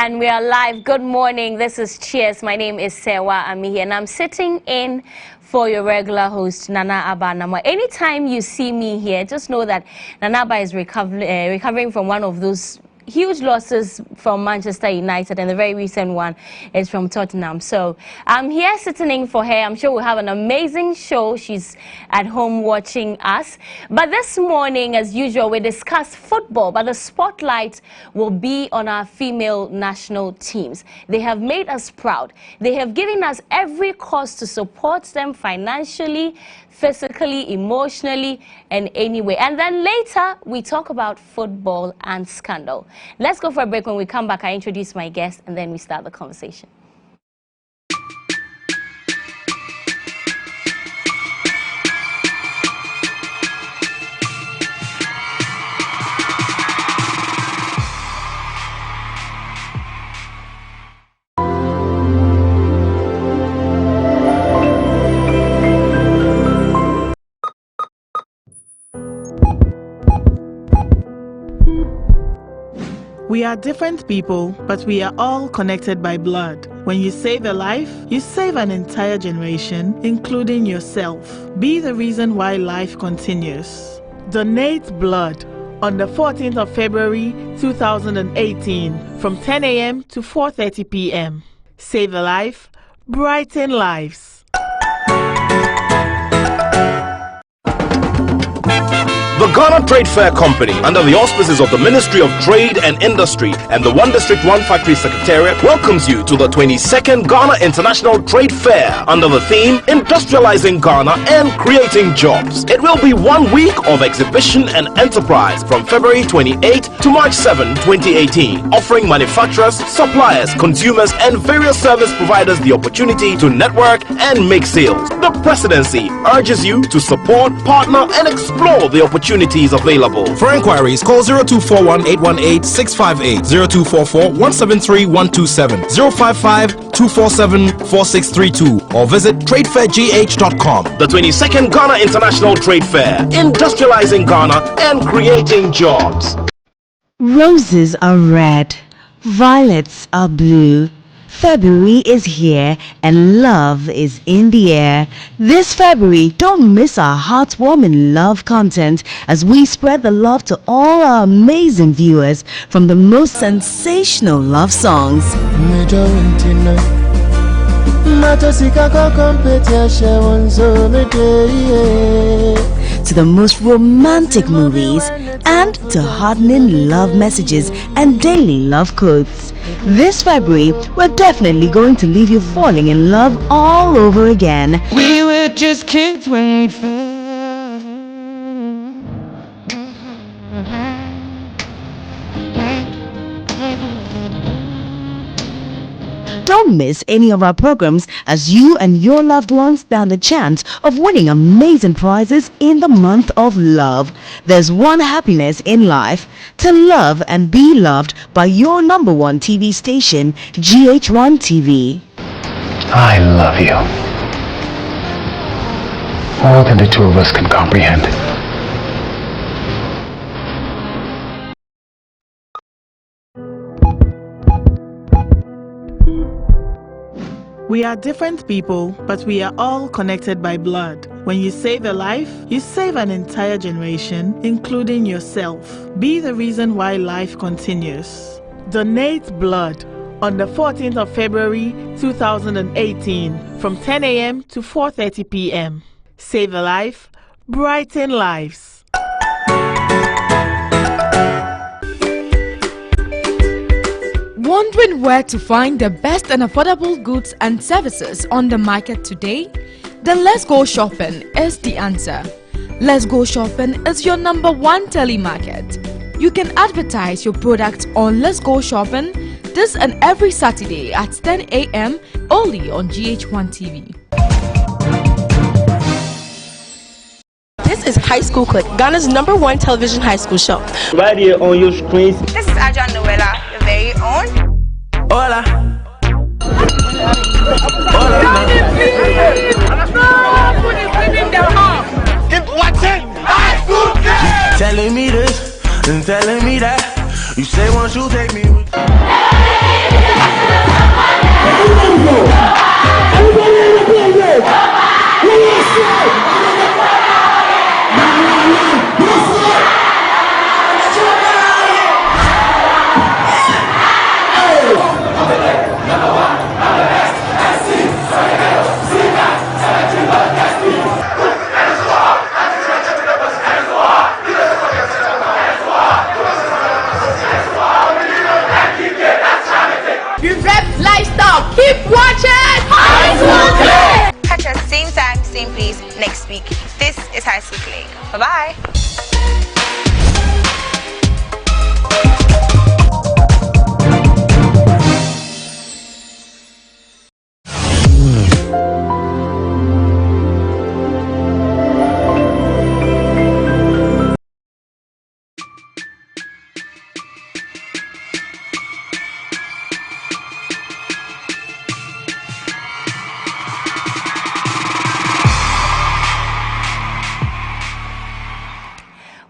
And we are live. Good morning. This is Cheers. My name is Sewa Amihi, and I'm sitting in for your regular host, Nana Abanamwa. Anytime you see me here, just know that Nana Abba is recovering from one of those huge losses from Manchester United, and the very recent one is from Tottenham. So I'm here sitting in for her. I'm sure we'll have an amazing show. She's at home watching us. But this morning, as usual, we discuss football, but the spotlight will be on our female national teams. They have made us proud. They have given us every cause to support them financially, physically, emotionally, and anyway. And then later, we talk about football and scandal. Let's go for a break. When we come back, I introduce my guest, and then we start the conversation. We are different people, but we are all connected by blood. When you save a life, you save an entire generation, including yourself. Be the reason why life continues. Donate blood on the 14th of February 2018 from 10 a.m. to 4:30 p.m. Save a life, brighten lives. The Ghana Trade Fair Company, under the auspices of the Ministry of Trade and Industry and the One District One Factory Secretariat, welcomes you to the 22nd Ghana International Trade Fair under the theme Industrializing Ghana and Creating Jobs. It will be 1 week of exhibition and enterprise from February 28 to March 7, 2018, offering manufacturers, suppliers, consumers, and various service providers the opportunity to network and make sales. The Presidency urges you to support, partner, and explore the opportunities available. For inquiries, call 0241-818-658, 0244-173-127, 055-247-4632, or visit tradefairgh.com. The 22nd Ghana International Trade Fair, industrializing Ghana and creating jobs. Roses are red, violets are blue. February is here and love is in the air. This February, don't miss our heartwarming love content as we spread the love to all our amazing viewers from the most sensational love songs to the most romantic movies and to heartening love messages and daily love quotes. This February, we're definitely going to leave you falling in love all over again. We were just kids when we fell. Don't miss any of our programs as you and your loved ones stand a chance of winning amazing prizes in the month of love. There's one happiness in life: to love and be loved by your number one TV station, GH1 TV. I love you more than the two of us can comprehend. We are different people, but we are all connected by blood. When you save a life, you save an entire generation, including yourself. Be the reason why life continues. Donate blood on the 14th of February 2018 from 10 a.m. to 4:30 p.m. Save a life, brighten lives. Wondering where to find the best and affordable goods and services on the market today? Then Let's Go Shopping is the answer. Let's Go Shopping is your number one telemarket. You can advertise your products on Let's Go Shopping this and every Saturday at 10 a.m. only on GH1 TV. This is High School Click, Ghana's number one television high school show. Right here on your screens. This is Aja Noella, your very own. Hola. Keep watching High School Click. Telling me this and telling me that. You say once you take me with you.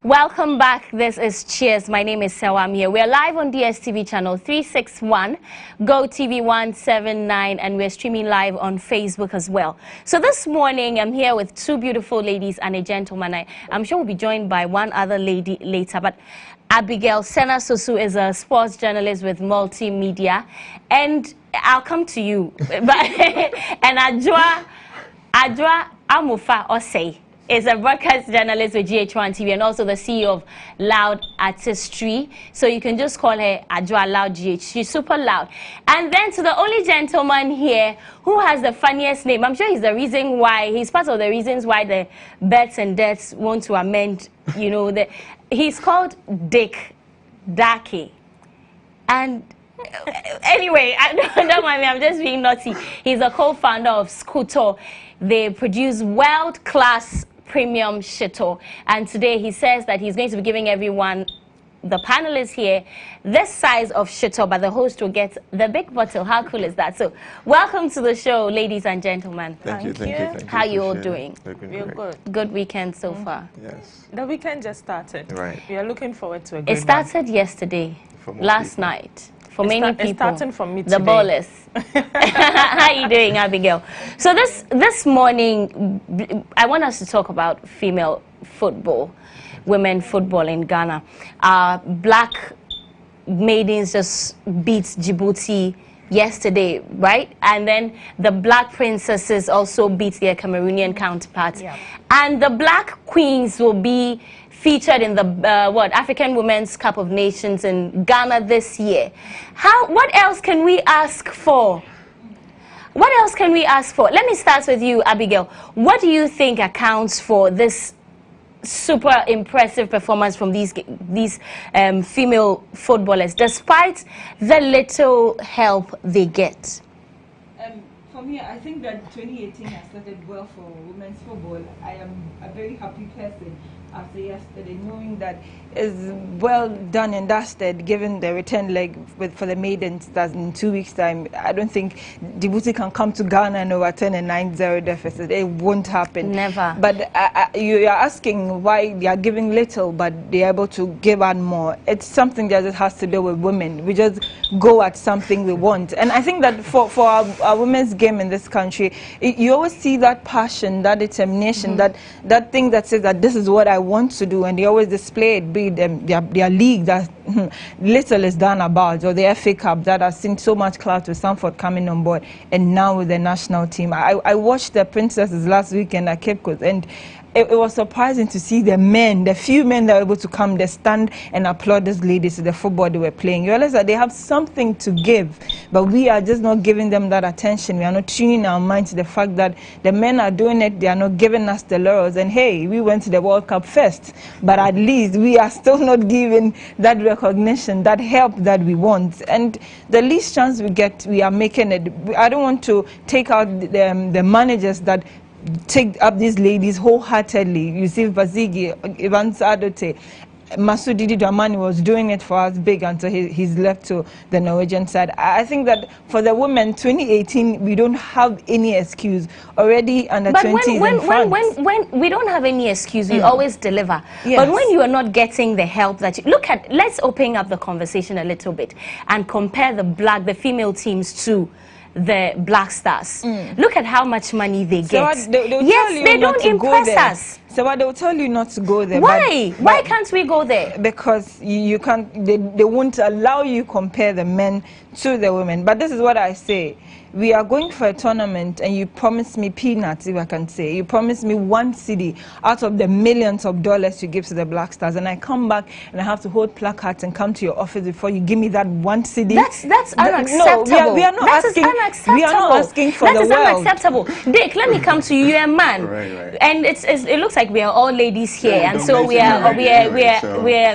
Welcome back. This is Cheers. My name is Sewa. I'm here. We're live on DSTV channel 361, Go TV 179, and we're streaming live on Facebook as well. So this morning, I'm here with two beautiful ladies and a gentleman. I'm sure we'll be joined by one other lady later, but Abigail Sena Sosu is a sports journalist with multimedia, and I'll come to you. And Adjoa Amufa Osei is a broadcast journalist with GH1 TV and also the CEO of Loud Artistry. So you can just call her Adjoa Loud GH. She's super loud. And then to the only gentleman here who has the funniest name. I'm sure he's the reason why, he's part of the reasons why the Bets and Deaths want to amend, you know, he's called Dick Darky. And anyway, don't mind me, I'm just being naughty. He's a co-founder of Scooter. They produce world-class premium shito, and today he says that he's going to be giving everyone, the panelists here, this size of shito, but the host will get the big bottle. How cool is that? So welcome to the show, ladies and gentlemen. Thank you. How you all doing? We're good. Good weekend so far? Yes. The weekend just started. Right. We are looking forward to a good It started yesterday, last night. For many people, it's starting from me the today. ballers. How are you doing, Abigail? So this morning, I want us to talk about female football, women football in Ghana. Black maidens just beat Djibouti yesterday, right? And then the black princesses also beat their Cameroonian counterparts. Yeah. And the black queens will be featured in the African Women's Cup of Nations in Ghana this year. What else can we ask for? What else can we ask for? Let me start with you, Abigail. What do you think accounts for this super impressive performance from these female footballers, despite the little help they get? For me, I think that 2018 has started well for women's football. I am a very happy person after yesterday, knowing that is well done and dusted, given the return leg for the maidens that in 2 weeks' time. I don't think Djibouti can come to Ghana and overturn a 9-0 deficit. It won't happen. Never. But you are asking why they are giving little, but they are able to give out more. It's something that just has to do with women. We just go at something we want. And I think that for our women's game in this country, you always see that passion, that determination, that thing that says that this is what I want to do, and they always display it, be it their league that little is done about, or the FA Cup that has seen so much clout with Sanford coming on board, and now with the national team. I watched the princesses last weekend at Cape Coast, and it was surprising to see the few men that were able to come, they stand and applaud these ladies to the football they were playing. You realize that they have something to give, but we are just not giving them that attention. We are not tuning our mind to the fact that the men are doing it, they are not giving us the laurels. And hey, we went to the World Cup first, but at least we are still not giving that recognition, that help that we want. And the least chance we get, we are making it. I don't want to take out the managers that take up these ladies wholeheartedly. You see Bazigi, Evans Adote, Masudi Dramani was doing it for us big until he's left to the Norwegian side. I think that for the women, 2018, we don't have any excuse. Already under 20s in France. When we don't have any excuse, we always deliver. Yes. But when you are not getting the help that you... let's open up the conversation a little bit and compare the female teams to the Black Stars. Look at how much money they get. So they don't impress us. So they'll tell you not to go there. Why? Why can't we go there? Because you can't. They won't allow you compare the men to the women. But this is what I say. We are going for a tournament and you promise me peanuts, if I can say. You promise me one city out of the millions of dollars you give to the Black Stars, and I come back and I have to hold placards and come to your office before you give me that one city. That's unacceptable. No, we are not asking. Unacceptable. We are not asking for the world. That is unacceptable. Dick, let me come to you. You're a man, right. And it looks like we are all ladies here, and so we are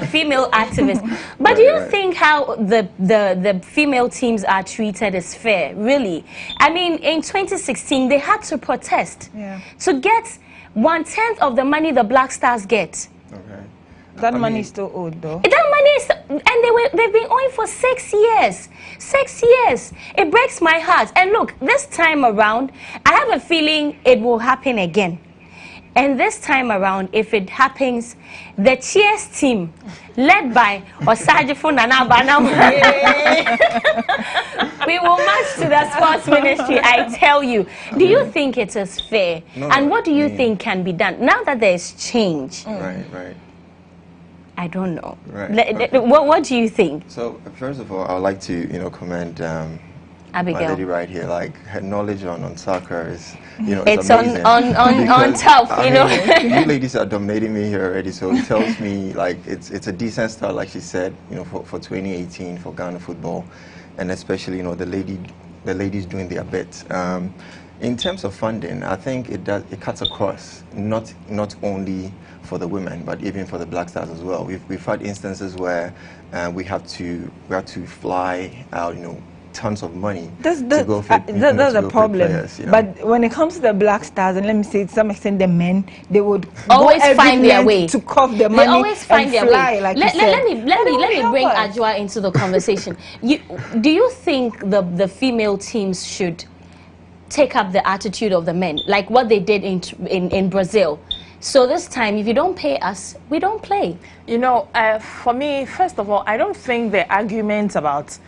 female activists. But do you think how the female teams are treated is fair? Really? I mean, in 2016, they had to protest to get 1/10 of the money the Black Stars get. Okay. That money is still owed, though. That money is, and they've been owing for 6 years. 6 years. It breaks my heart. And look, this time around, I have a feeling it will happen again. And this time around, if it happens, the Cheers team, led by Osajifo Nana Aba, we will march to the sports ministry, I tell you. Do you think it is fair? No, and what do you think can be done? Now that there is change. Right. I don't know. Right. What do you think? So, first of all, I would like to, commend Abigail. my lady right here. Like, her knowledge on soccer is, it's amazing. on top, you know. You ladies are dominating me here already, so it tells me, like, it's a decent start, like she said, for 2018 for Ghana football, and especially, the ladies doing their bit. In terms of funding, I think it cuts across, not only for the women, but even for the Black Stars as well. We've had instances where we have to fly out, tons of money to go for that's the problem. Players, But when it comes to the Black Stars, and let me say, to some extent, the men, they would always find their way to cough their money. They always find their way. Like let me bring Ajwa into the conversation. Do you think the female teams should take up the attitude of the men, like what they did in Brazil? So this time, if you don't pay us, we don't play. For me, first of all, I don't think the argument about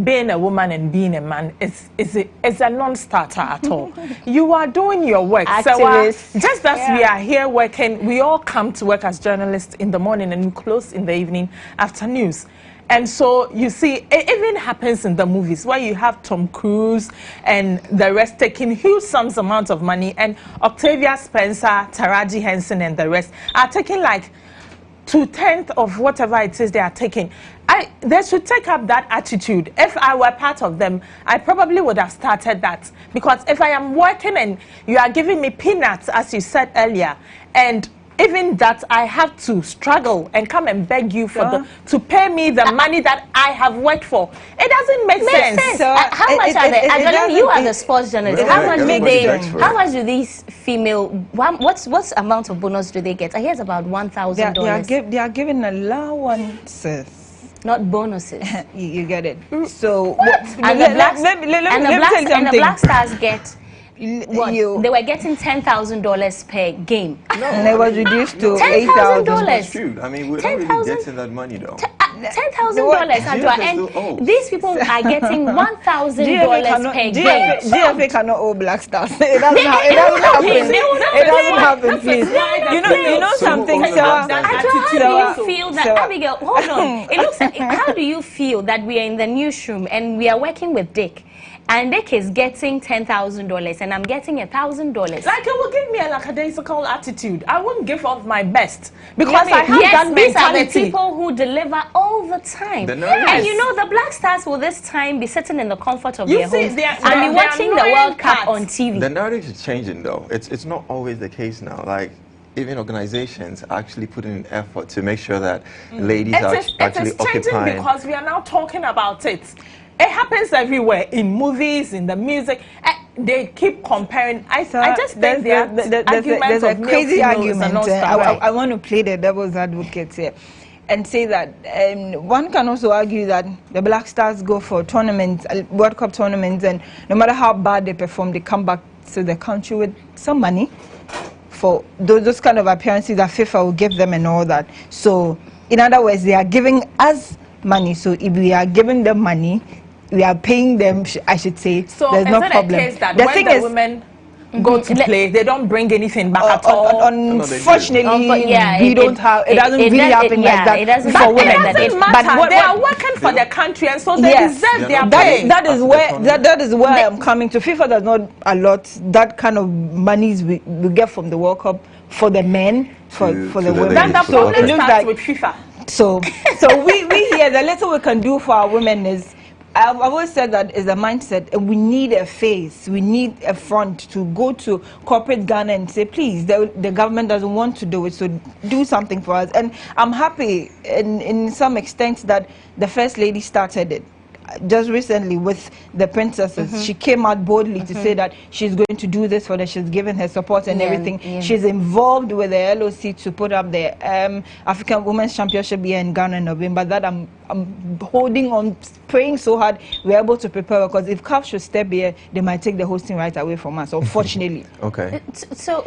being a woman and being a man is a non-starter at all. You are doing your work. Activists. So, just as we are here working, we all come to work as journalists in the morning and we close in the evening after news. And so, you see, it even happens in the movies where you have Tom Cruise and the rest taking huge sums amounts of money, and Octavia Spencer, Taraji Henson, and the rest are taking like 2/10 of whatever it is they are taking. They should take up that attitude. If I were part of them, I probably would have started that. Because if I am working and you are giving me peanuts, as you said earlier, and even that I have to struggle and come and beg you to pay me the money that I have worked for. It doesn't make sense. So how much are they? Actually, you are the sports journalist. How much do these female? What's amount of bonus do they get? I hear it's about $1,000. They are given allowances. Not bonuses. You get it. So what? And the Black Stars get. What? They were getting $10,000 per game. No, and it was reduced to $10,000. I mean, we're not really getting that money though. $10,000, and these people are getting $1,000 per game. GFA cannot owe Black Stars. It doesn't happen. It doesn't happen, please. You know something, Sarah? How do you feel that, Abigail? Hold on. It looks like, how do you feel that we are in the newsroom and we are working with Dick? And Dick is getting $10,000 and I'm getting $1,000. Like, it will give me a lackadaisical attitude. I won't give off my best because I have that mentality. These are the people who deliver all the time. And the Black Stars will this time be sitting in the comfort of their homes and be watching the World Cup on TV. The narrative is changing though. It's not always the case now. Like, even organizations actually put in an effort to make sure that ladies are actually occupying. It is changing because we are now talking about it. It happens everywhere, in movies, in the music. They keep comparing. I just think there's a crazy argument. I want to play the devil's advocate here and say that one can also argue that the Black Stars go for tournaments, World Cup tournaments, and no matter how bad they perform, they come back to the country with some money for those kind of appearances that FIFA will give them and all that. So, in other words, they are giving us money. So, if we are giving them money, we are paying them, I should say. So there's no problem. The case that when the women go to play, they don't bring anything back at all? Unfortunately, we don't have. It doesn't really happen like that. It doesn't for women. But they are working for the country, and so they deserve their pay. That is where I am coming to. FIFA does not allot that kind of monies we get from the World Cup for the men, for the women. That's the problem starts with FIFA. So we here, the little we can do for our women is, I've always said that is a mindset. We need a face. We need a front to go to corporate Ghana and say, please, the government doesn't want to do it, so do something for us. And I'm happy in some extent that the First Lady started it. just recently with the princesses. She came out boldly to say that she's going to do this for them. She's given her support and everything. She's involved with the LOC to put up the African Women's Championship here in Ghana in November. That I'm holding on, praying so hard we're able to prepare, because if CAF should step here, they might take the hosting right away from us, unfortunately. Okay. So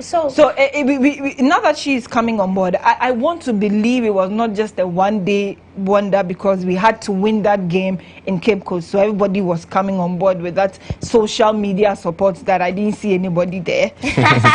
now that she is coming on board, I want to believe it was not just a one-day wonder, because we had to win that game in Cape Coast, so everybody was coming on board with that social media support that I didn't see anybody there.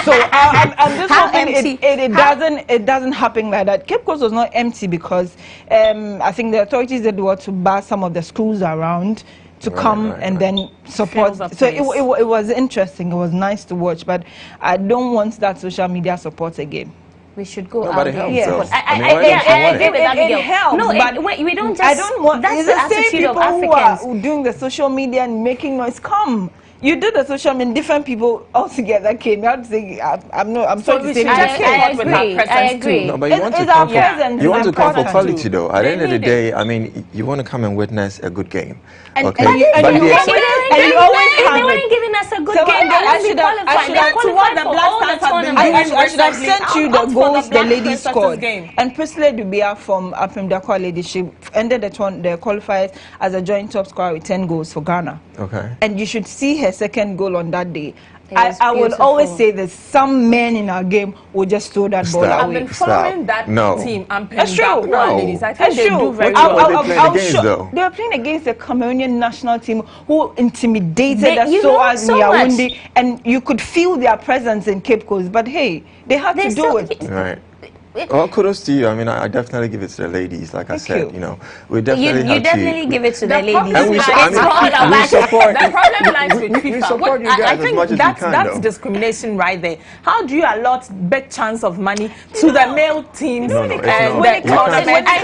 So I'm just hoping it doesn't happen like that. Cape Coast was not empty because I think the authorities did want to bar some of the schools around to come and then support. So it was interesting. It was nice to watch, but I don't want that social media support again. We should go out there. Helps, I agree with that. It helps, no, but we don't just. I don't want. That's the attitude of people Africans who are doing the social media and making noise. Come. You did the social media, different people all together came. You have to say, I'm sorry to say, I agree. No, but you want to come for, you want to come for quality, though. At the end of the day, I mean, you want to come and witness a good game. And okay? you always they weren't giving us a good game. I should have sent you the goals the ladies scored. And Priscilla Dubia from Dakwa Lady, she ended the qualifiers as a joint top scorer with 10 goals for Ghana. Okay. And you should see her second goal on that day. I will always say that some men in our game will just throw that ball away. I've been following that team. That's true. Ladies. I think they do very well. They were playing against the Cameroonian national team who intimidated us so as Yaoundé, and you could feel their presence in Cape Coast. But hey, they had to do it. Right. Well, kudos to you. I mean, I definitely give it to the ladies. Like I said, you know, we definitely you definitely give it to the ladies. And we support. The problem lies with FIFA. We support you guys as much as we can, that's discrimination right there. How do you allot big chance of money to the male teams and the tournament? I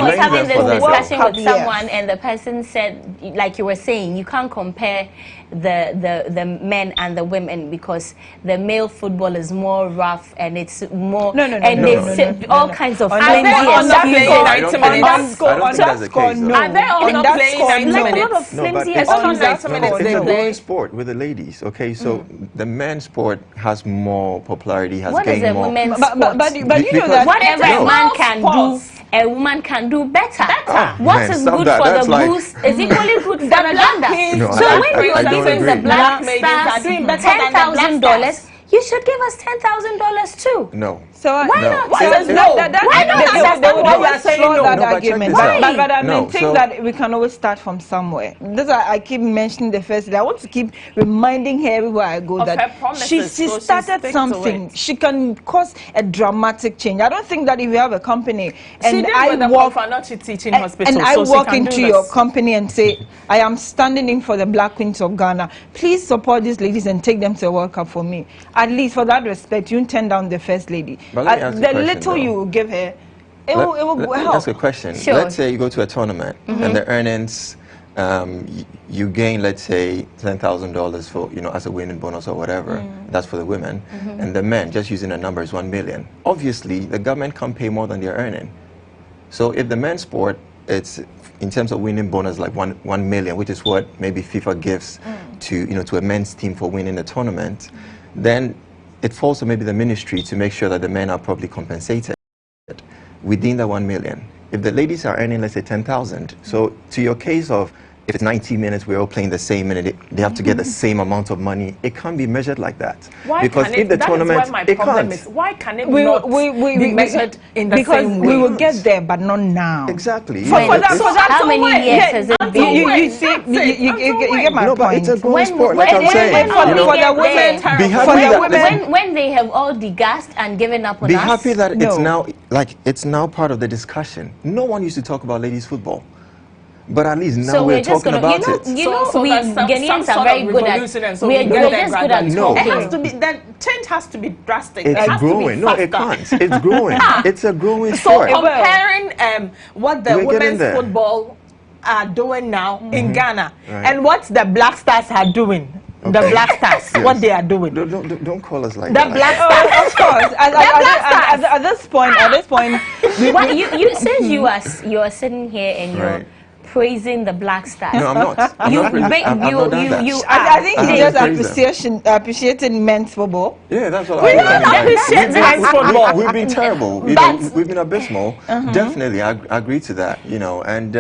was having this discussion with someone, and the person said, like you were saying, you can't compare the men and the women, because the male football is more rough and it's more all kinds of I don't think that's the case. Are they all not playing 90 minutes? It's a growing sport with the ladies. Okay, so the men's sport has more popularity, has gained more. What is a women's sport? But you know that whatever a man can do, a woman can do better. What is good for the Blues is equally good for the Blanda. So when you are giving the Black Stars $10,000, you should give us $10,000 too. No. So why not? Why not? That argument. But I think that we can always start from somewhere. That's why I keep mentioning the first day. I want to keep reminding her everywhere I go that she started something. She can cause a dramatic change. I don't think that if you have a company and I walk into your company and say, I am standing in for the Black Queens of Ghana, please support these ladies and take them to a World Cup for me. At least for that respect, you turn down the first lady. The little you will give her, it will help. Let me ask a question. Sure. Let's say you go to a tournament and the earnings, you gain, let's say, $10,000 for, you know, as a winning bonus or whatever. That's for the women. And the men, just using the numbers, 1 million. Obviously, the government can't pay more than they're earning. So if the men's sport, it's in terms of winning bonus like 1 million, which is what maybe FIFA gives to a men's team for winning the tournament, then it falls to maybe the ministry to make sure that the men are properly compensated within the 1 million. If the ladies are earning, let's say, 10,000, so to your case of if it's 90 minutes, we're all playing the same minute, they have to get the same amount of money. It can't be measured like that. Why because if the tournament, it can't. Why can it not be measured in the same way? Because we will get there, but not now. Exactly. How many years has it been? You get my point. But it's a growing sport, like I'm saying. When they have all degassed and given up on us. Be happy that it's now part of the discussion. No one used to talk about ladies football. But at least now we're talking about it. We Ghanaians are very good at. We're just good at talking. It has to be. The change has to be drastic. It's growing. No, it can't. It's growing. It's a growing sport. So comparing what the women's football are doing now in Ghana and what the Black Stars are doing. Okay. The Black Stars, what they are doing. Don't call us like that. The Black Stars, of course. At this point, since you are sitting here and you're praising the Black Stars. No, I'm not. I'm not praising. I've not done that. I think he just appreciated men's football. Yeah, that's what we I don't appreciate men's football. We've been terrible. You know, we've been abysmal. Definitely, I agree to that. You know, and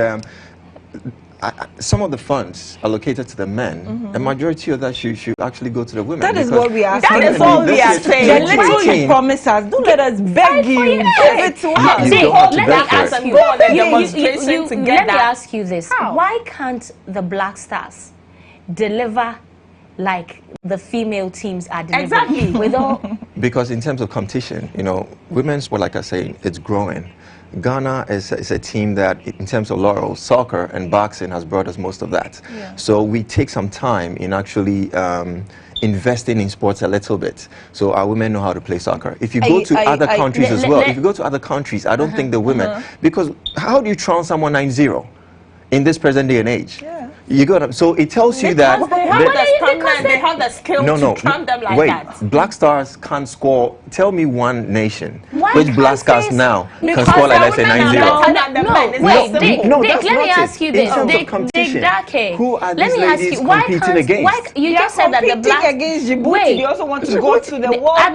some of the funds allocated to the men, a majority of that should actually go to the women. That is what we are saying. That is all we are saying. The little you promise us, don't let us beg you. Give it to us. Let me ask you this. Why can't the Black Stars deliver like the female teams are delivering? Exactly. With all because in terms of competition, you know, women's sport, like I say, it's growing. Ghana is a team that, in terms of laurels, soccer and boxing has brought us most of that. Yeah. So we take some time in actually investing in sports a little bit. So our women know how to play soccer. If you go to other countries as well, if you go to other countries, I don't think the women, because how do you trounce someone 9-0 in this present day and age? Yeah. You got them. So it tells you that they have the skill to trump them like that. Black Stars can't score. Tell me one nation which Black Stars now can score like, let's say, 9-0. No, Dick, let me ask you this. Dick, who are these ladies competing against? You just said that the Black against Djibouti, they also want to go to the World Cup.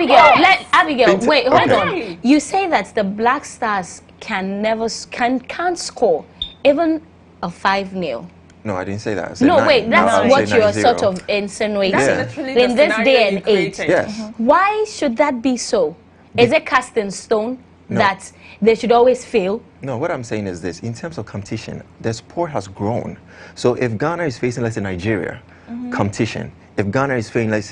Abigail, wait, hold on. You say that the Black Stars can't score even a 5-0. No, I didn't say that. No, wait, that's what you're sort of insinuating. In this day and age. Yes. Why should that be so? Is it cast in stone that they should always fail? No, what I'm saying is this. In terms of competition, the sport has grown. So if Ghana is facing, let's say, Nigeria, competition. If Ghana is facing, let's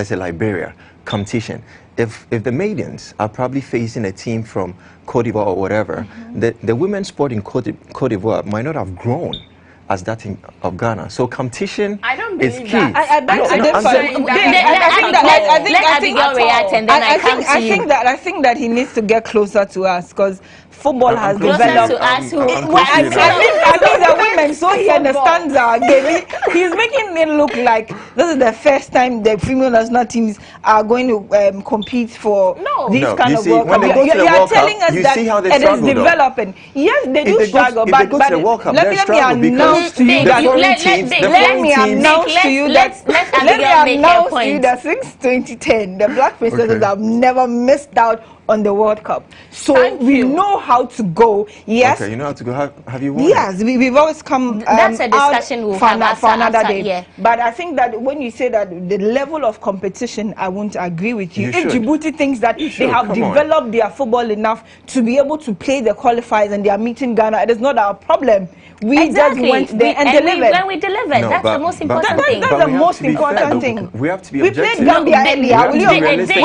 say Liberia, competition. If the maidens are probably facing a team from Cote d'Ivoire or whatever, the women's sport in Cote d'Ivoire might not have grown as that of Ghana. So competition is key. I think that he needs to get closer to us because football has developed. I think the women, so he understands our game. He's making it look like this is the first time the female national teams are going to compete for this kind of World Cup. You are telling us that it is developing. Yes, they do struggle, but let me announce to you that since 2010, the Black Princesses have never missed out on the World Cup. So we know how to go. Yes. Okay, you know how to go. Have you won? Yes, we've always come that's a discussion we'll have for another day. Yeah. But I think that when you say that the level of competition, I won't agree with you. If Djibouti thinks that they have developed their football enough to be able to play the qualifiers and they are meeting Ghana, it is not our problem. We just went there and delivered. When we delivered, that's the most important thing. That's the most important thing. We have to be objective. We played Gambia earlier. Will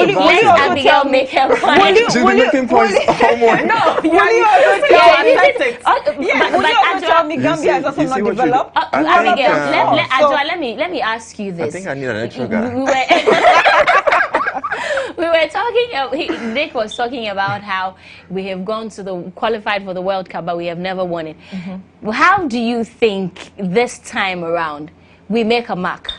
you also tell me? She's been making points all morning. No, will you also tell me? Will you also tell me Gambia is also not developed? Abigail, let me ask you this. I think I need an extra guy. We were talking, Dick was talking about how we have qualified for the World Cup, but we have never won it. How do you think this time around we make a mark?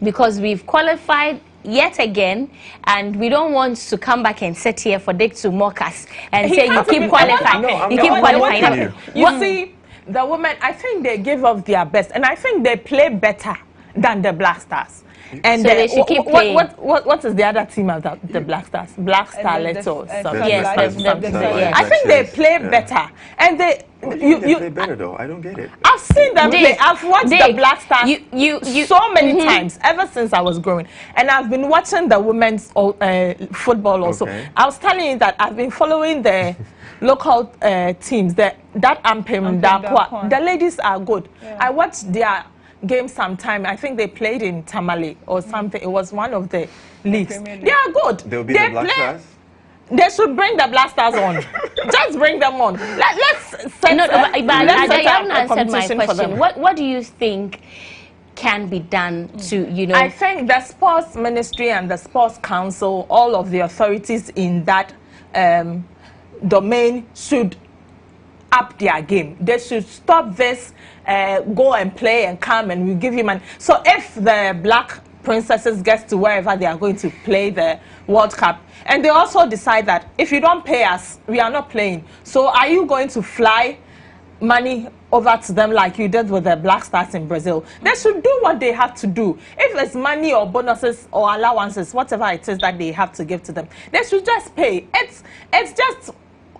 Because we've qualified yet again, and we don't want to come back and sit here for Dick to mock us and say you keep qualifying. You keep qualifying. You see, the women, I think they give up their best, and I think they play better than the Black Stars. And so they should keep playing. What is the other team of the Black Stars? Black Starlets or something. Yes, I think they play better, and they play better though. I don't get it. I've seen them play. I've watched the Black Stars so many times ever since I was growing, and I've been watching the women's football also. I was telling you that I've been following the local teams. That Ampem Dakwa. The ladies are good. I watched their game sometime. I think they played in Tamale or something. It was one of the leagues. They are good. They'll be the Black Stars? They should bring the Black Stars on. Just bring them on. Let's set but you haven't answered my question. What do you think can be done to, I think the sports ministry and the sports council, all of the authorities in that domain should up their game. They should stop this go and play and come and we give you money. So if the Black Princesses gets to wherever they are going to play the World Cup, and they also decide that if you don't pay us, we are not playing. So are you going to fly money over to them like you did with the Black Stars in Brazil. They should do what they have to do. If it's money or bonuses or allowances, whatever it is that they have to give to them, they should just pay. It's just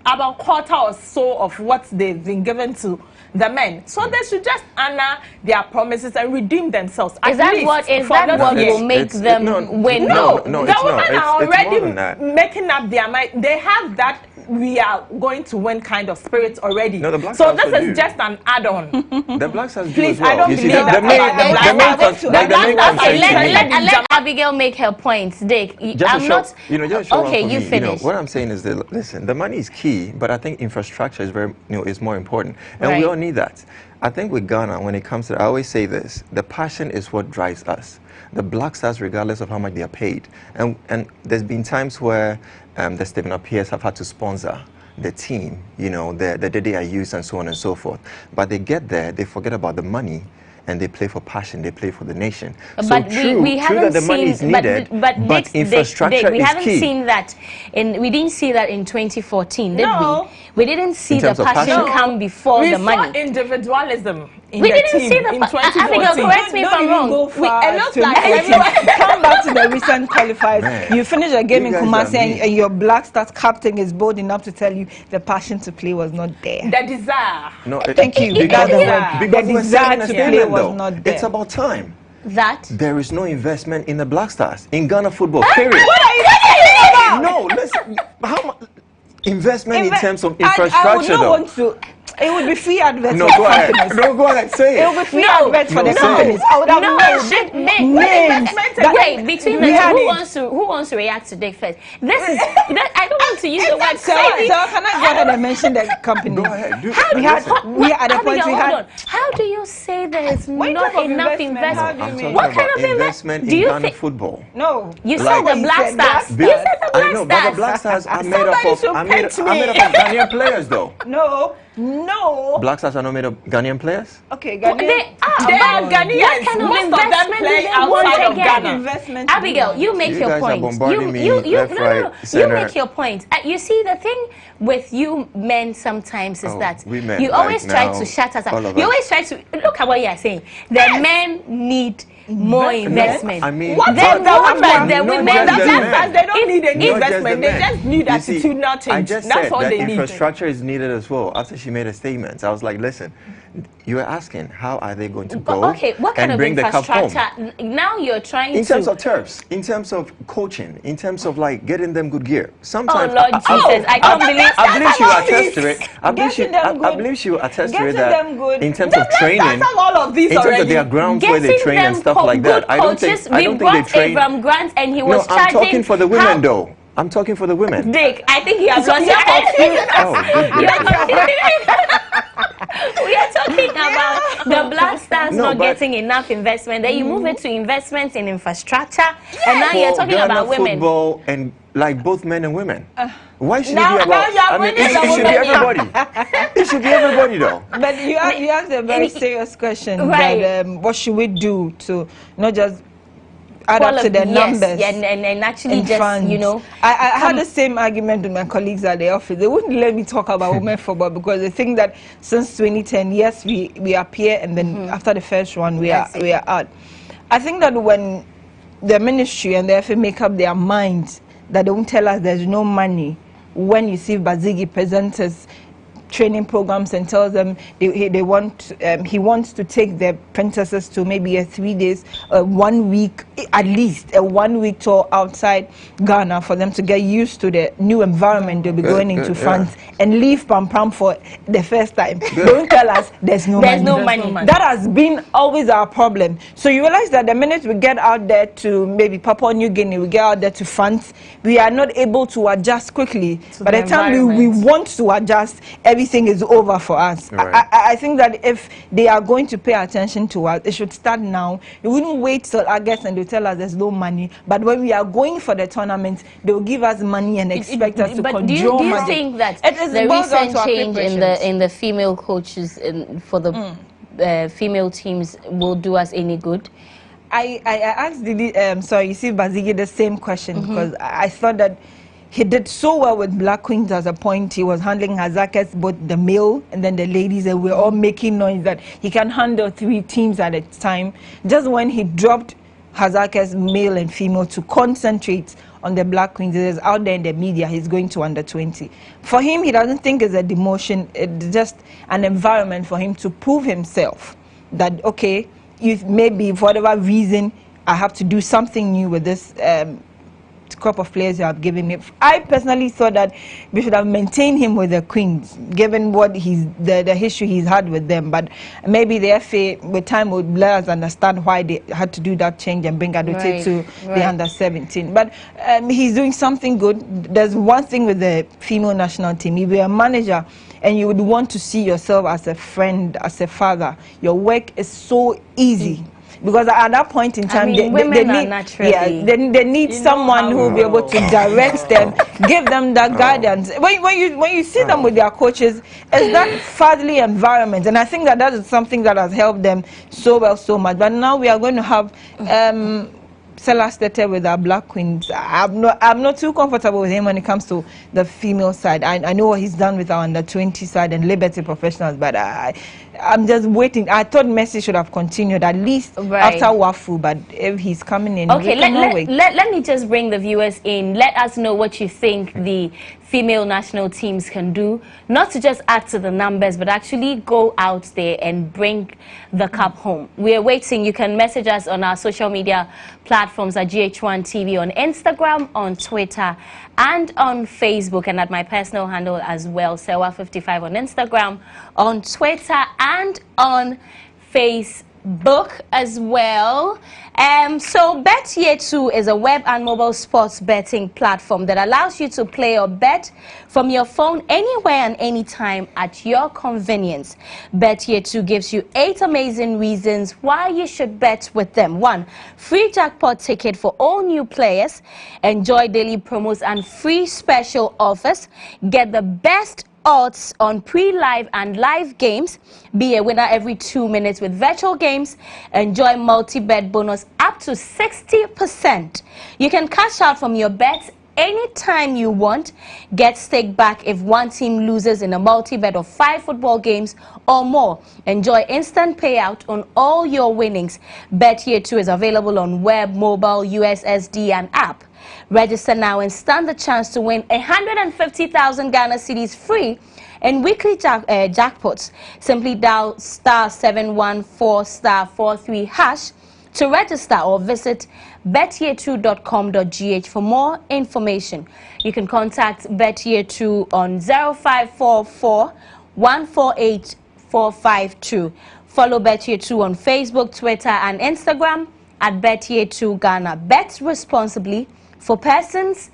about quarter or so of what they've been given to the men. So they should just honor their promises and redeem themselves. Is that what will make them win? No, the women are already making up their mind. They have that we are going to win kind of spirit already. No, the Black so Stars this is just an add-on. The Black Stars Please, do as well. I don't believe that. Let Abigail make her points. Dick, I'm not. Okay, you finish. What I'm saying is that, listen, the money is key, but I think infrastructure is very, is more important, and we all need that. I think with Ghana, when it comes to, I always say this: the passion is what drives us. The Black Stars, regardless of how much they are paid, and there's been times where the Stephen Peers have had to sponsor the team, the day they are used and so on and so forth. But they get there, they forget about the money, and they play for passion, they play for the nation. But so we haven't that the money is needed, but infrastructure we is haven't key. seen that we didn't see that in 2014, did No. we? We didn't see the passion come before the money. We saw individualism in we the didn't team see the in 2014. Abigail, correct me if I'm wrong. It looks like come back to the recent qualifiers. Man. You finish a game in guys Kumasi are mean. and your Black Stars captain is bold enough to tell you the passion to play was not there. The desire. No, Thank you. Because The we're desire setting a to play statement, was though. not there. It's about time. That There is no investment in the Black Stars in Ghana football. Period. What are you talking about? No, listen. How much investment in terms of I would infrastructure, not though? want to. It would be free adverts No, for go the ahead. companies. No, go ahead. Say it. It would be free adverts for the say it. companies. I would have names. Okay, between the two, who wants to react to Dick first? This is I don't want to use the word So crazy. can I go ahead and mention the company? Go ahead. We had at the point we had. How do you say there is When you not talk of enough investment, how investment? do you mean? What kind about of investment do in you Ghana think? football? No. You Like- said the Black Stars. You said the I Black know, but the Stars. Black Stars are made Somebody up should of pitch me. Ghanaian players, though. No. Black Stars are not made of Ghanaian players. Okay, They are Ghanaians. What kind of Most of them investment play do they outside want of to get? Ghana. Investment. Abigail, you make You your guys are point. bombarding me You left, right, You center. make your point. You see, the thing with you men sometimes is that we men, you always like try now, to shut us all up. of You us. always try to look at what you are saying. The men need more investment. I mean, What Then about the women? the Not women, just the that- men. They don't need any Not just investment. the They men. just need You see, attitudinal change. I just That's said all that they need. infrastructure is needed as well. After she made a statement, I was like, listen, you were asking how are they going to go Okay, what kind and of bring the cup home? infrastructure? Now you're trying In to. terms of turfs, in terms of coaching, in terms of like getting them good gear. Sometimes, Oh, Lord Jesus, I can't believe I believe she will that. attest to it. I believe she, Getting them I good. believe she will attest to it Getting that them good. in terms of training, That's all of these in terms already. of their grounds where they Getting train and them stuff like that. good I don't think coaches. I don't We think they brought train. Abraham Grant, and he No, was I'm charging. talking for the women though. I'm talking for the women. Dick, I think you have lost your Oh, good gracious. We are talking about the Black Stars No, not but- getting enough investment. Then you move it to investments in infrastructure, and now you're For talking Ghana about women. football and like both men and women. Why should now- it be now about? you're I mean, winning it the should be women. everybody. It should be everybody though. But you asked a very serious question. Right. That, what should we do to not just add up to the numbers? Yes, and actually in just, funds? you know. I had the same argument with my colleagues at the office. They wouldn't let me talk about women football because they think that since 2010, yes, we appear, and then after the first one, we are out. I think that when the ministry and the FA make up their minds that they won't tell us there's no money, when you see Bazigi present us training programs and tells them they want he wants to take their princesses to maybe a 3 days 1 week, at least a 1 week tour outside Ghana for them to get used to the new environment they'll be going into France and leave Pam Pam for the first time. Don't tell us there's no money. That has been always our problem. So you realize that the minute we get out there to maybe Papua New Guinea, we get out there to France, we are not able to adjust quickly. By the time we want to adjust, everything is over for us. Right. I think that if they are going to pay attention to us, it should start now. They wouldn't wait till August and they tell us there's no money. But when we are going for the tournament, they will give us money and expect us to control do you money. think that It is the boils down recent to our change preparations. in the female coaches for the female teams will do us any good? I asked Didi, sorry, you see Bazigi the same question because I thought that he did so well with Black Queens as a point. He was handling Hazakets, both the male and then the ladies, and we're all making noise that he can handle 3 teams at a time. Just when he dropped Hazakets, male and female, to concentrate on the Black Queens, it is out there in the media, he's going to under 20. For him, he doesn't think it's a demotion, it's just an environment for him to prove himself that, okay, if maybe for whatever reason, I have to do something new with this crop of players you have given me. I personally thought that we should have maintained him with the Queens, given what the history he's had with them. But maybe the FA, with time, would let us understand why they had to do that change and bring Adote to the under 17. But he's doing something good. There's one thing with the female national team. If you're a manager and you would want to see yourself as a friend, as a father, your work is so easy. Because at that point in time, they need someone who will be able to direct them, give them that guidance. When you see them with their coaches, it's that fatherly environment, and I think that is something that has helped them so well, so much. But now we are going to have Salah Tete with our Black Queens. I'm not too comfortable with him when it comes to the female side. I know what he's done with our under 20 side and Liberty Professionals, but I'm just waiting. I thought Messi should have continued at least after Wafu, but if he's coming in, okay, let me just bring the viewers in. Let us know what you think the female national teams can do, not to just add to the numbers, but actually go out there and bring the cup home. We are waiting. You can message us on our social media platforms at GH1 TV on Instagram, on Twitter, and on Facebook, and at my personal handle as well, Sewa55 on Instagram, on Twitter, and on Facebook as well. So Bet2 is a web and mobile sports betting platform that allows you to play or bet from your phone anywhere and anytime at your convenience. Bet2 gives you 8 amazing reasons why you should bet with them. 1, free jackpot ticket for all new players. Enjoy daily promos and free special offers. Get the best odds on pre-live and live games. Be a winner every 2 minutes with virtual games. Enjoy multi-bet bonus up to 60%. You can cash out from your bets anytime you want. Get stake back if one team loses in a multi-bet of 5 football games or more. Enjoy instant payout on all your winnings. Bet2 is available on web, mobile, USSD and app. Register now and stand the chance to win 150,000 Ghana cedis free in weekly jackpots. Simply dial *714*43# to register or visit bet2.com.gh for more information. You can contact Bet2 on 0544 148 452. Follow Bet2 on Facebook, Twitter and Instagram at Bet2 Ghana. Bet responsibly for persons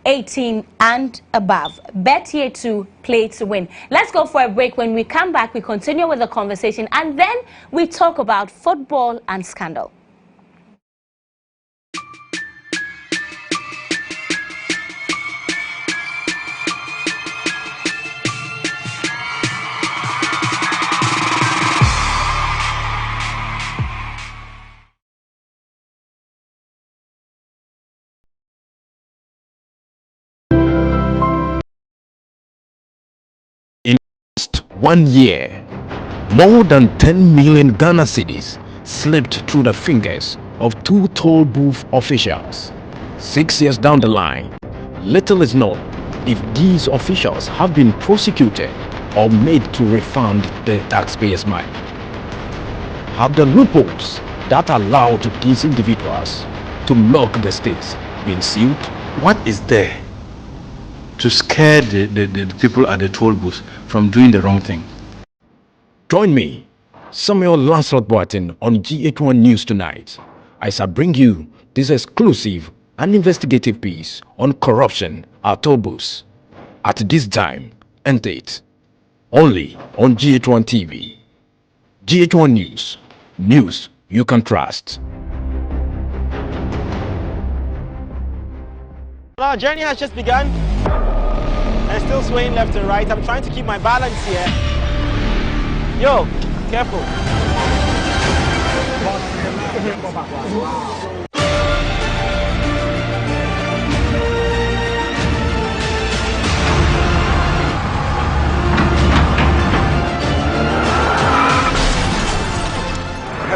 18 and above. Bet2, play to win. Let's go for a break. When we come back, we continue with the conversation and then we talk about football and scandal. In just 1 year, more than 10 million Ghana cedis slipped through the fingers of 2 toll booth officials. 6 years down the line, little is known if these officials have been prosecuted or made to refund the taxpayers' money. Have the loopholes that allowed these individuals to milk the states been sealed? What is there to scare the people at the toll booth from doing the wrong thing? Join me, Samuel Lancelot Boatin, on GH1 News tonight as I bring you this exclusive and investigative piece on corruption at toll booths at this time and date, only on GH1 TV. GH1 News, news you can trust. Our journey has just begun and still swaying left and right. I'm trying to keep my balance here. Yo, careful.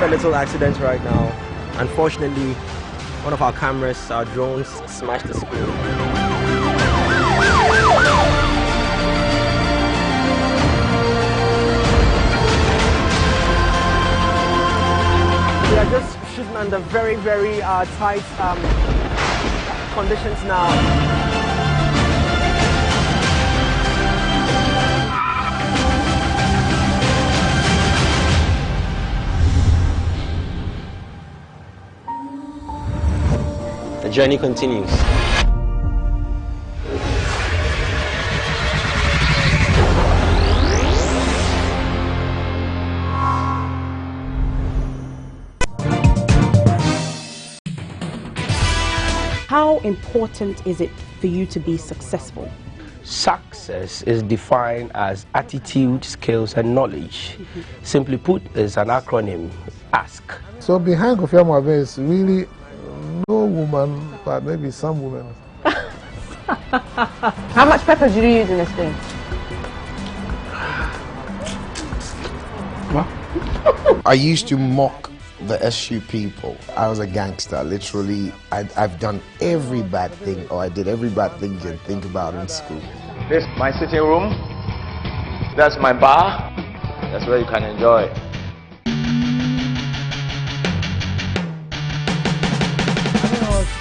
little accident right now. Unfortunately, one of our cameras, our drones, smashed the screen. We are just shooting under very, very tight conditions now. The journey continues. How important is it for you to be successful? Success is defined as attitude, skills, and knowledge. Simply put, it's an acronym, ASK. So behind Kofi Amabe is really no woman, but maybe some women. How much pepper do you use in this thing? I used to mock the SU people. I was a gangster, literally. I've done every bad thing, or I did every bad thing you can think about in school. This is my sitting room. That's my bar. That's where you can enjoy.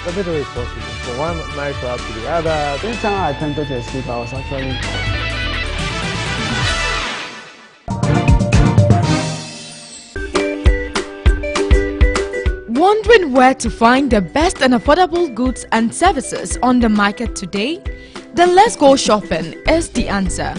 A bit irresponsible. From one night club to the other. Each time I attempted to escape, I was actually... Wondering where to find the best and affordable goods and services on the market today? Then Let's Go Shopping is the answer.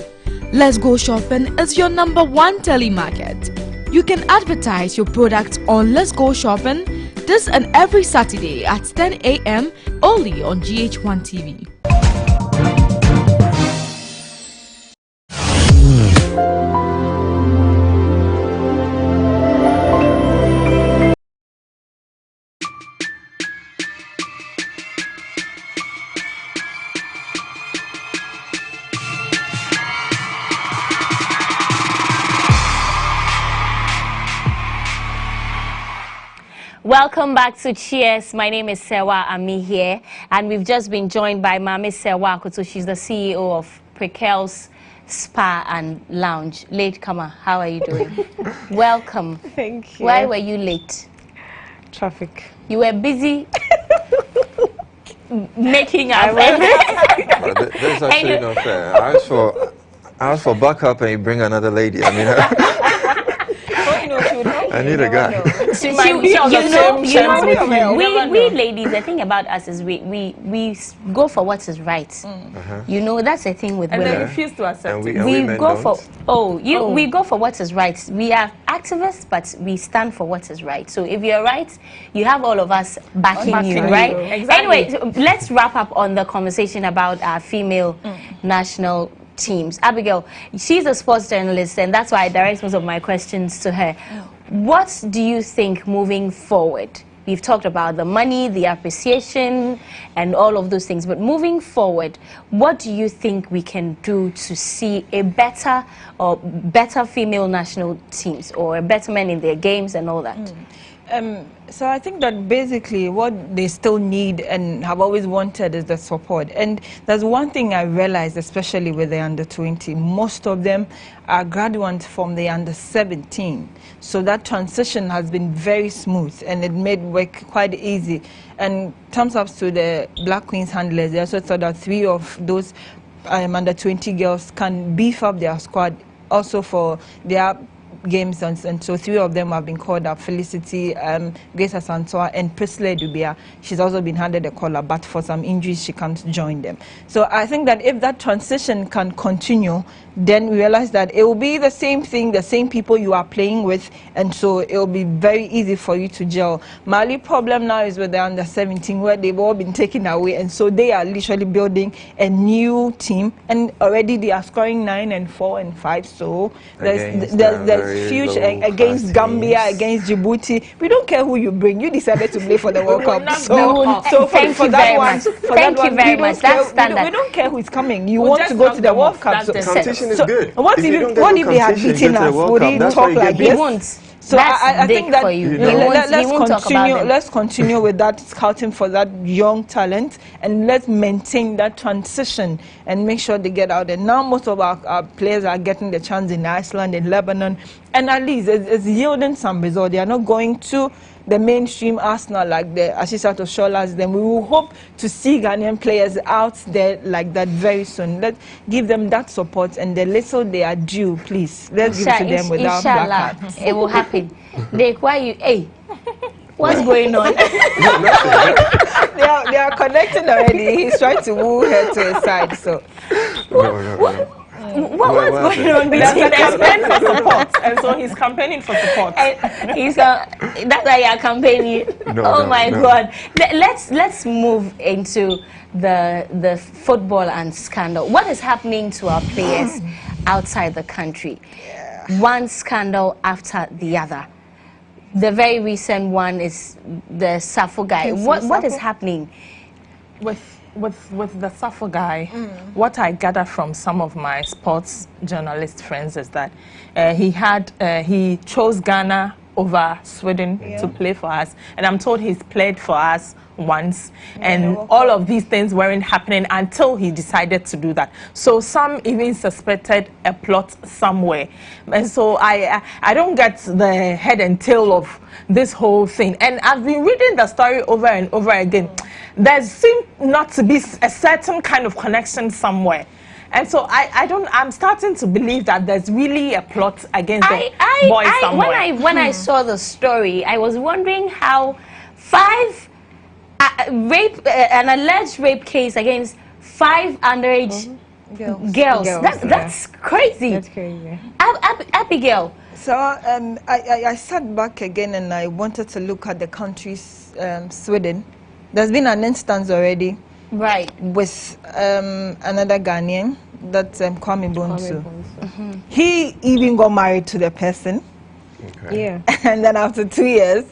Let's Go Shopping is your #1 telemarket. You can advertise your products on Let's Go Shopping this and every Saturday at 10 a.m. only on GH1 TV. Welcome back to Cheers. My name is Sewa Ami here, and we've just been joined by Mami Sewa Akoto. She's the CEO of Prekel's Spa and Lounge. Late Kama, how are you doing? Welcome. Thank you. Why were you late? Traffic. You were busy making up. That's actually not fair. I asked for backup and you bring another lady. I mean, I need a guy. We ladies, the thing about us is we go for what is right. You know, that's the thing with women. And they refuse to accept it. We go for we go for what is right. We are activists, but we stand for what is right. So if you're right, you have all of us backing you, right? Exactly. Anyway, let's wrap up on the conversation about our female national teams. Abigail, she's a sports journalist, and that's why I direct most of my questions to her. What do you think moving forward? We've talked about the money, the appreciation, and all of those things. But moving forward, what do you think we can do to see a better female national teams, or a betterment in their games and all that? So I think that basically what they still need and have always wanted is the support. And there's one thing I realized, especially with the under-20, most of them are graduates from the under-17. So that transition has been very smooth, and it made work quite easy. And thumbs up to the Black Queens handlers. They also thought that 3 of those under-20 girls can beef up their squad also for their games, and so 3 of them have been called up. Felicity, Grace Asantoa, and Priscilla Dubia. She's also been handed a call up, but for some injuries she can't join them. So I think that if that transition can continue, then we realize that it will be the same thing, the same people you are playing with, and so it will be very easy for you to gel. My only problem now is with the under-17, where they've all been taken away, and so they are literally building a new team, and already they are scoring 9 and 4 and 5. So there's huge against Gambia, against Djibouti. We don't care who you bring. You decided to play for the World Cup. So for that one, that's standard. We don't care who is coming. You want to go to the World Cup. Competition is good. What if they had beaten us? Would he talk like this? He won't. So That's I think big that for you. Let's continue with that scouting for that young talent, and let's maintain that transition and make sure they get out there. Now most of our players are getting the chance in Iceland, in Lebanon, and at least it's yielding some result. They are not going to the mainstream Arsenal like the Ashisat Osholas. Then we will hope to see Ghanaian players out there like that very soon. Let's give them that support, and the little they are due, please, let's give it to them without black cards. It will happen. Why you? Hey, what's going on? they are connecting already. He's trying to woo her to his side. So. What's going on? He's campaigning for support, and so he's campaigning for support. That's why you're campaigning. God! Let's move into the football and scandal. What is happening to our players outside the country? One scandal after the other. The very recent one is the Safo guy. What is happening with the Safo guy? What I gather from some of my sports journalist friends is that he chose Ghana over Sweden to play for us, and I'm told he's played for us once, and all of these things weren't happening until he decided to do that. So some even suspected a plot somewhere, and so I don't get the head and tail of this whole thing. And I've been reading the story over and over again. There seems not to be a certain kind of connection somewhere. And so I'm starting to believe that there's really a plot against the boy somewhere. When I saw the story, I was wondering how an alleged rape case against 5 underage girls. That's crazy. That's crazy. Abigail. So I sat back again and I wanted to look at the country's Sweden. There's been an instance already. Right. With another Ghanaian, that's Kwame Bonsu. He even got married to the person. Okay. Yeah. And then after 2 years,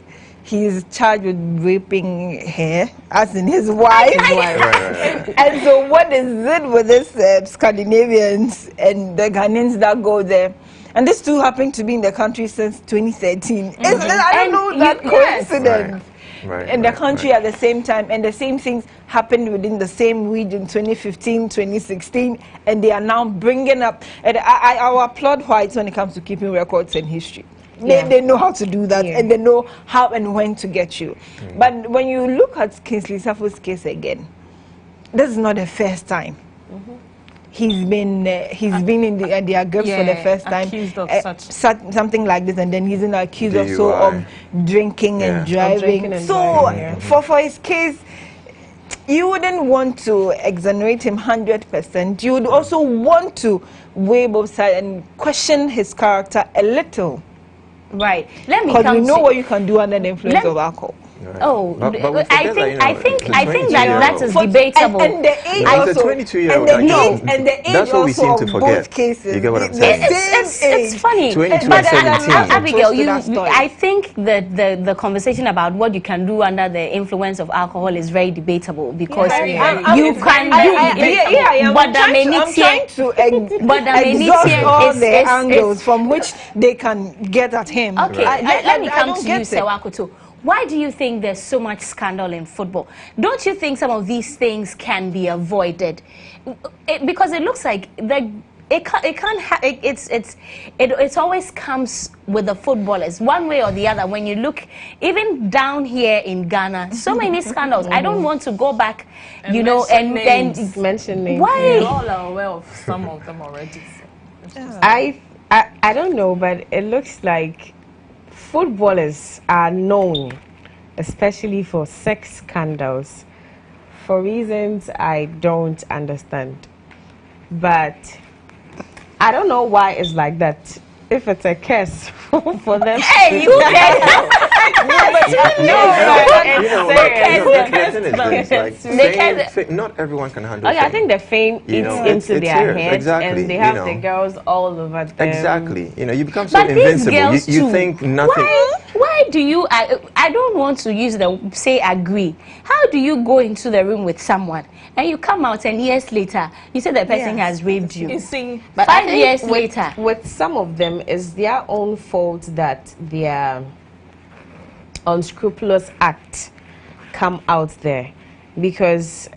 he's charged with raping her, as in his wife. Right. And so what is it with this Scandinavians and the Ghanaians that go there? And this two happened to be in the country since 2013. I don't know that coincidence. In the country at the same time, and the same things happened within the same region 2015, 2016, and they are now bringing up. And I applaud whites when it comes to keeping records and history. They know how to do that, and they know how and when to get you. But when you look at Kingsley Safo's case again, this is not the first time. He's been in the group for the first time, accused of something like this, and then he's accused DUI. also of drinking and driving. For his case, you wouldn't want to exonerate him 100%. You would also want to weigh both sides and question his character a little. Right. Let me. Because we know what you can do under the influence of alcohol. Right. Oh, but I think that is debatable. And the age also, and the age also of both cases. You get what I'm saying? It's funny. But Abigail, I think that the conversation about what you can do under the influence of alcohol is very debatable, because you can do. But I'm trying to exhaust all the angles from which they can get at him. Okay, let me come to you, Sewakuto. Why do you think there's so much scandal in football? Don't you think some of these things can be avoided? Because it looks like it always comes with the footballers, one way or the other. When you look, even down here in Ghana, so many scandals. I don't want to go back, and mention names. Why? We all are aware of some of them already. So I don't know, but it looks like footballers are known, especially for sex scandals, for reasons I don't understand. But I don't know why it's like that. If it's a curse for them. Hey, you not everyone can handle I think the fame eats into their heads, and they have the girls all over them. Exactly. You become so invincible. You think nothing. Why why do you, I don't want to use say agree. How do you go into the room with someone and you come out and years later, you say the person has raped you? You see, but 5 years later. With some of them, it's their own fault that their unscrupulous act come out there. Because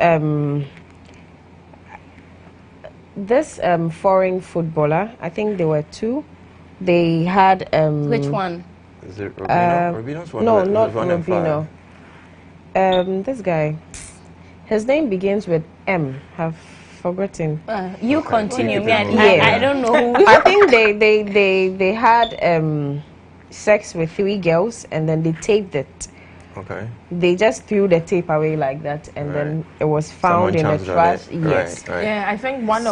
this foreign footballer, I think there were two, they had... Which one? Is it Rubino? Rubino's one. No, not Rubino. This guy, his name begins with M. Have forgotten. You continue. Me, I don't know who. I think they had sex with 3 girls and then they taped it. Okay. They just threw the tape away like that, and then it was found in a trash. Yes. Right. Yeah, I think one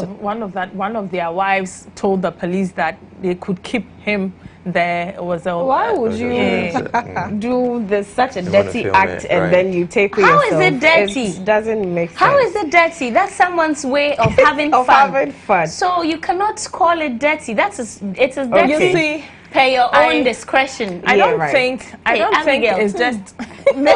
of their wives told the police that they could keep him there. It was a, why would you do such a dirty act and then you tape it yourself? How is it dirty? It doesn't make sense. How is it dirty? That's someone's way of having of fun. having fun. So you cannot call it dirty. It's a dirty. You see, per your own discretion. I don't think it's just. You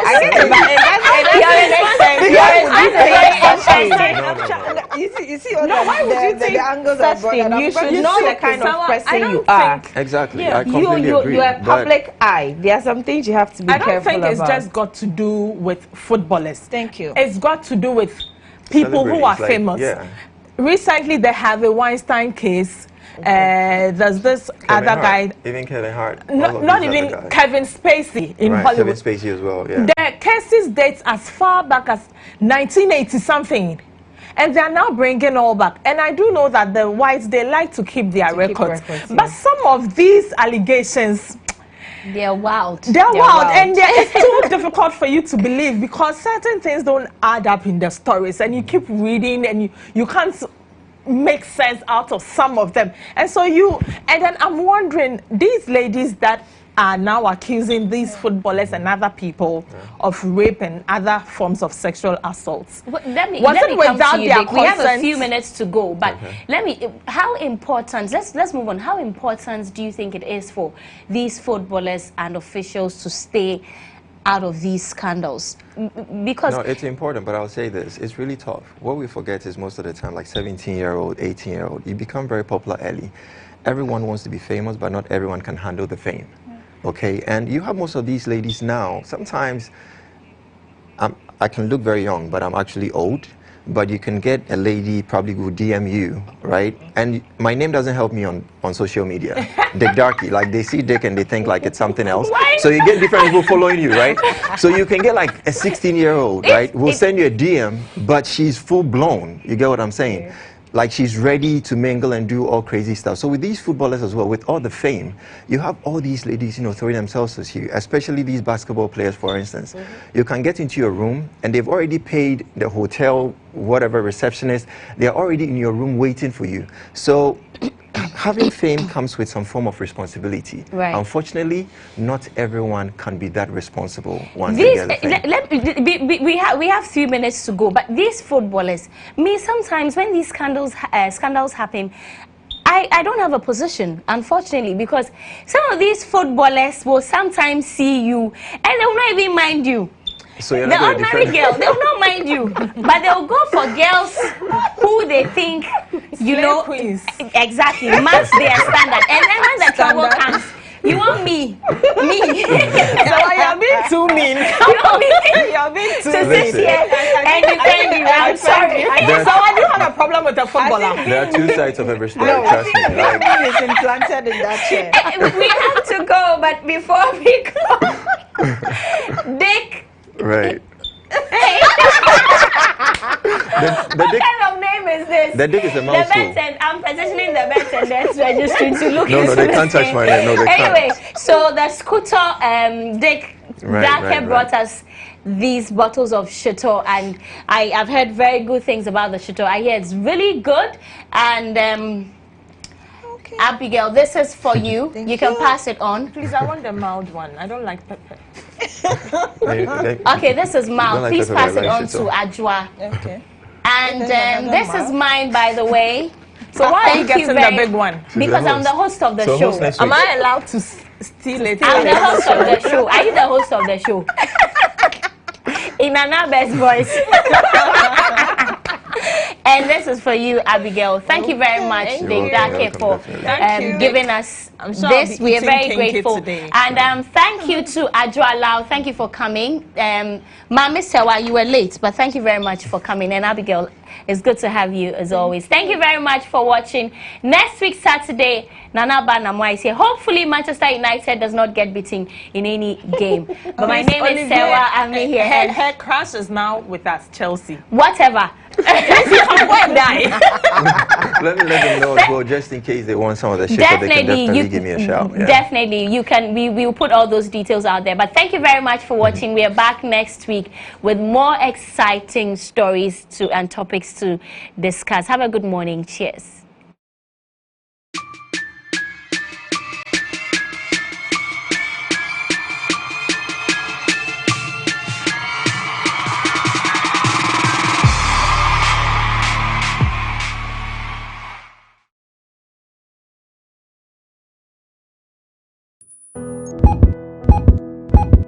see, why would you take the angles of brother? You should know the kind of person you are. Exactly. I completely agree. You're a public eye. There are some things you have to be careful about. I don't think it's just got to do with footballers. Thank you. It's got to do with people who are famous. Recently, they have a Weinstein case. There's this Kevin other Hart. guy. Even Kevin Hart. Not even Kevin Spacey in Hollywood. Kevin Spacey as well, yeah. Their cases dates as far back as 1980 something. And they are now bringing all back. And I do know that the whites, they like to keep their records. But some of these allegations... They're wild. They're wild. And it's too difficult for you to believe because certain things don't add up in the stories. And you keep reading and you can't... make sense out of some of them. And so then I'm wondering, these ladies that are now accusing these footballers and other people of rape and other forms of sexual assaults. Let me come to you, Dick. We have a few minutes to go, but how important, let's move on. How important do you think it is for these footballers and officials to stay out of these scandals? Because no, it's important, but I'll say this, it's really tough. What we forget is most of the time, like 17-year-old, 18-year-old, you become very popular early. Everyone wants to be famous, but not everyone can handle the fame. Okay, and you have most of these ladies now, sometimes I can look very young, but I'm actually old. But you can get a lady probably who DM you, right? And my name doesn't help me on social media. Dick Darky, like they see Dick and they think like it's something else. So you get different people following you, right? So you can get like a 16-year-old, right? Will send you a DM, but she's full blown. You get what I'm saying? Like she's ready to mingle and do all crazy stuff. So with these footballers as well, with all the fame, you have all these ladies, throwing themselves at you, especially these basketball players, for instance. You can get into your room and they've already paid the hotel, whatever receptionist, they're already in your room waiting for you. So having fame comes with some form of responsibility. Right. Unfortunately, not everyone can be that responsible once they get the fame. We have few minutes to go, but these footballers, sometimes when these scandals happen, I don't have a position, unfortunately, because some of these footballers will sometimes see you and they will not even mind you. So the ordinary girl, they will not mind you, but they will go for girls who they think, queens. Exactly, match their standard. And then when the trouble comes, you want me. So you're being too mean. You're being too mean. Sit here and defend me. I'm sorry. So I do have a problem with the footballer. There are two sides of every story, trust me. Is implanted in that chair. We have to go, but before we go, Dick. Right. What kind of name is this? The Dick is a mouthful. I'm petitioning the bets and debts registry to look into No, they can't touch my name. No, they can't. Anyway, so the scooter, Dick Darker brought us these bottles of Chateau, and I've heard very good things about the Chateau. I hear it's really good, and Abigail, this is for you. You can pass it on. Please, I want the mild one. I don't like pepper. Okay, this is mild. Please pass it on to Ajwa. Okay. And this is mine, by the way. So why are you getting the big one? Because I'm the host of the show. Am I allowed to Steal it. I'm the host of the show. Are you the host of the show? In Anabe's voice. And this is for you, Abigail. Thank you very much, Dake, for giving us this. We are very grateful. Today. And thank you to Adra Lau. Thank you for coming. Mama Sewa, you were late, but thank you very much for coming. And Abigail, it's good to have you as always. Thank you very much for watching. Next week, Saturday, Nana Aba Namwa is here. Hopefully, Manchester United does not get beaten in any game. But my name is Sewa. I'm here. Her crush is now with us, Chelsea. Whatever. Let me let them know as well, just in case they want some of the shit, so they can definitely give me a shout. Yeah. Definitely, you can. We will put all those details out there. But thank you very much for watching. We are back next week with more exciting stories and topics to discuss. Have a good morning. Cheers.